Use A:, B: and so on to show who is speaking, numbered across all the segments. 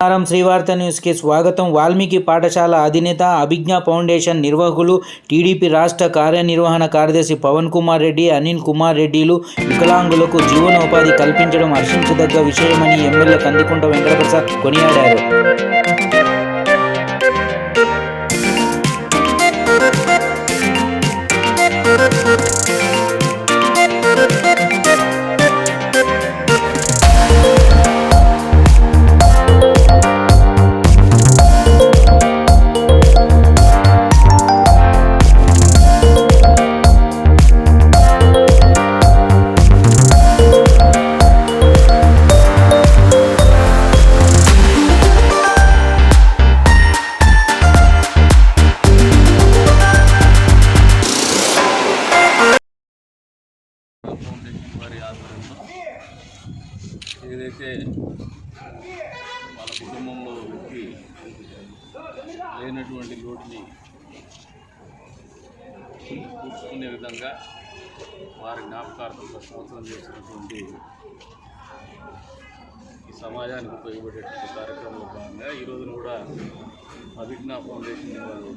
A: నమస్కారం, శ్రీవార్త న్యూస్కి స్వాగతం. వాల్మీకి పాఠశాల అధినేత అభిజ్ఞ ఫౌండేషన్ నిర్వాహకులు, టీడీపీ రాష్ట్ర కార్యనిర్వహణ కార్యదర్శి పవన్ కుమార్ రెడ్డి, అనిల్ కుమార్ రెడ్డిలు వికలాంగులకు జీవనోపాధి కల్పించడం హర్షించదగ్గ విషయమని ఎమ్మెల్యే కందికుంట వెంకటప్రసాద్ కొనియాడారు.
B: ఫౌండేషన్ వారి ఆధ్వర్యంలో ఏదైతే వాళ్ళ కుటుంబంలో వ్యక్తి లేనటువంటి లోటుని పూడ్చుకునే విధంగా వారి జ్ఞాపకార్థంగా సంవత్సరం చేసినటువంటి ఈ సమాజానికి ఉపయోగపడేటువంటి కార్యక్రమంలో భాగంగా ఈరోజున కూడా అభిజ్ఞ ఫౌండేషన్ వారు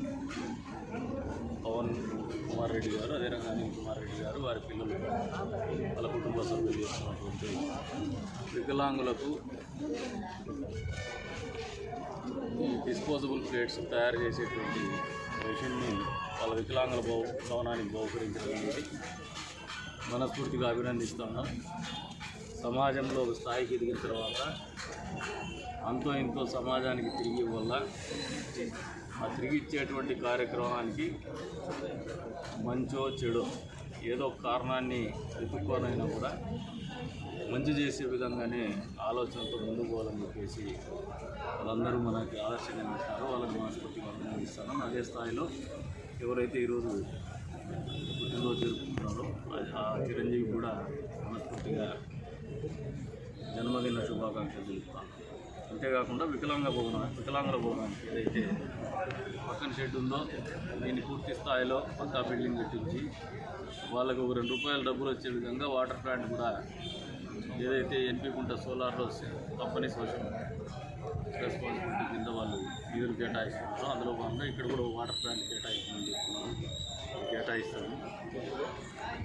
B: పవన్ కుమార్ రెడ్డి గారు, అదేవిధంగా అనిల్ కుమార్ రెడ్డి గారు, వారి పిల్లలు, వాళ్ళ కుటుంబ సభ్యులు చేస్తున్నటువంటి వికలాంగులకు ఈ డిస్పోజబుల్ ప్లేట్స్ తయారు చేసేటువంటి మిషన్ని వాళ్ళ వికలాంగుల భవనానికి బహుకరించడం అనేది మనస్ఫూర్తిగా అభినందిస్తున్నాం. సమాజంలో ఒక స్థాయికి ఎదిగిన తర్వాత అంతో ఇంతో సమాజానికి తిరిగి వల్ల ఆ తిరిగి ఇచ్చేటువంటి కార్యక్రమానికి మంచో చెడో ఏదో కారణాన్ని వెతుక్కోనైనా కూడా మంచి చేసే విధంగానే ఆలోచనతో ముందుకు పోవాలని చెప్పేసి వాళ్ళందరూ మనకి ఆదర్శంగా ఉంటారో వాళ్ళని మనస్ఫూర్తిగా అభినందిస్తాను. అదే స్థాయిలో ఎవరైతే ఈరోజు పుట్టినరోజు జరుపుకుంటున్నారో ఆ చిరంజీవి కూడా మనస్ఫూర్తిగా జన్మదిన శుభాకాంక్షలు తెలుపుతాను. అంతేకాకుండా వికలాంగుల భవనానికి ఏదైతే పక్కన షెడ్ ఉందో దీన్ని పూర్తి స్థాయిలో పక్కా బిల్డింగ్ కట్టించి వాళ్ళకు ఒక ₹2 డబ్బులు వచ్చే విధంగా వాటర్ ప్లాంట్ కూడా ఏదైతే ఎన్పి కుంట సోలార్లో కంపెనీ సోషల్ రెస్పాన్సిబిలిటీ కింద వాళ్ళు నిధులు కేటాయిస్తున్నారో అందులో భాగంగా ఇక్కడ కూడా వాటర్ ప్లాంట్ కేటాయిస్తుందని చెప్తున్నాను. కేటాయిస్తాము.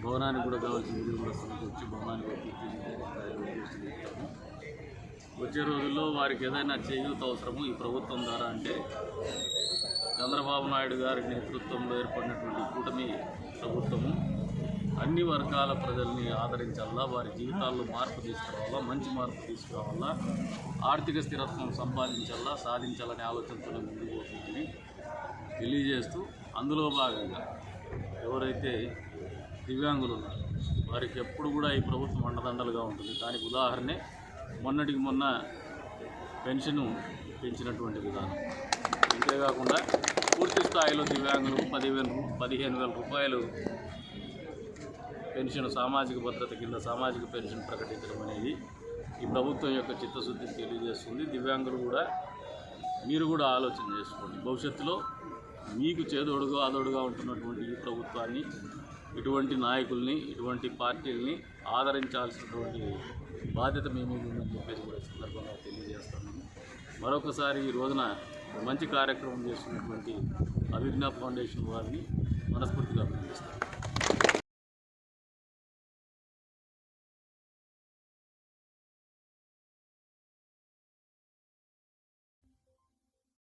B: భవనానికి కూడా కావాల్సిన నిధులు కూడా సమకూర్చి భవనానికి పూర్తి చేస్తాము. వచ్చే రోజుల్లో వారికి ఏదైనా చేయూత అవసరము ఈ ప్రభుత్వం ద్వారా అంటే చంద్రబాబు నాయుడు గారి నేతృత్వంలో ఏర్పడినటువంటి కూటమి ప్రభుత్వము అన్ని వర్గాల ప్రజల్ని ఆదరించాలా, వారి జీవితాల్లో మార్పు తీసుకురావాలా, మంచి మార్పు తీసుకురావాలా, ఆర్థిక స్థిరత్వం సాధించాలనే ఆలోచనతో ముందుకు పోతుందని తెలియజేస్తూ అందులో భాగంగా ఎవరైతే దివ్యాంగులు ఉన్నారో వారికి ఎప్పుడు కూడా ఈ ప్రభుత్వం అండదండలుగా ఉంటుంది. దానికి ఉదాహరణే మొన్నటికి మొన్న పెన్షను పెంచినటువంటి విధానం. అంతేకాకుండా పూర్తి స్థాయిలో దివ్యాంగులకు 15,000 రూపాయలు పెన్షన్ సామాజిక భద్రత కింద సామాజిక పెన్షన్ ప్రకటించడం అనేది ఈ ప్రభుత్వం యొక్క చిత్తశుద్ధిని తెలియజేస్తుంది. దివ్యాంగులు కూడా మీరు కూడా ఆలోచన చేసుకోండి. భవిష్యత్తులో మీకు చేదోడుగా ఆదోడుగా ఉంటున్నటువంటి ఈ ప్రభుత్వాన్ని, ఇటువంటి నాయకుల్ని, ఇటువంటి పార్టీల్ని ఆదరించాల్సినటువంటి బాధ్యత మీ మీద ఉందని చెప్పేసి కూడా సందర్భంగా తెలియజేస్తున్నాను. మరొకసారి ఈ రోజున మంచి కార్యక్రమం చేస్తున్నటువంటి అభిజ్ఞ ఫౌండేషన్ వారిని మనస్ఫూర్తిగా అభినందిస్తాను.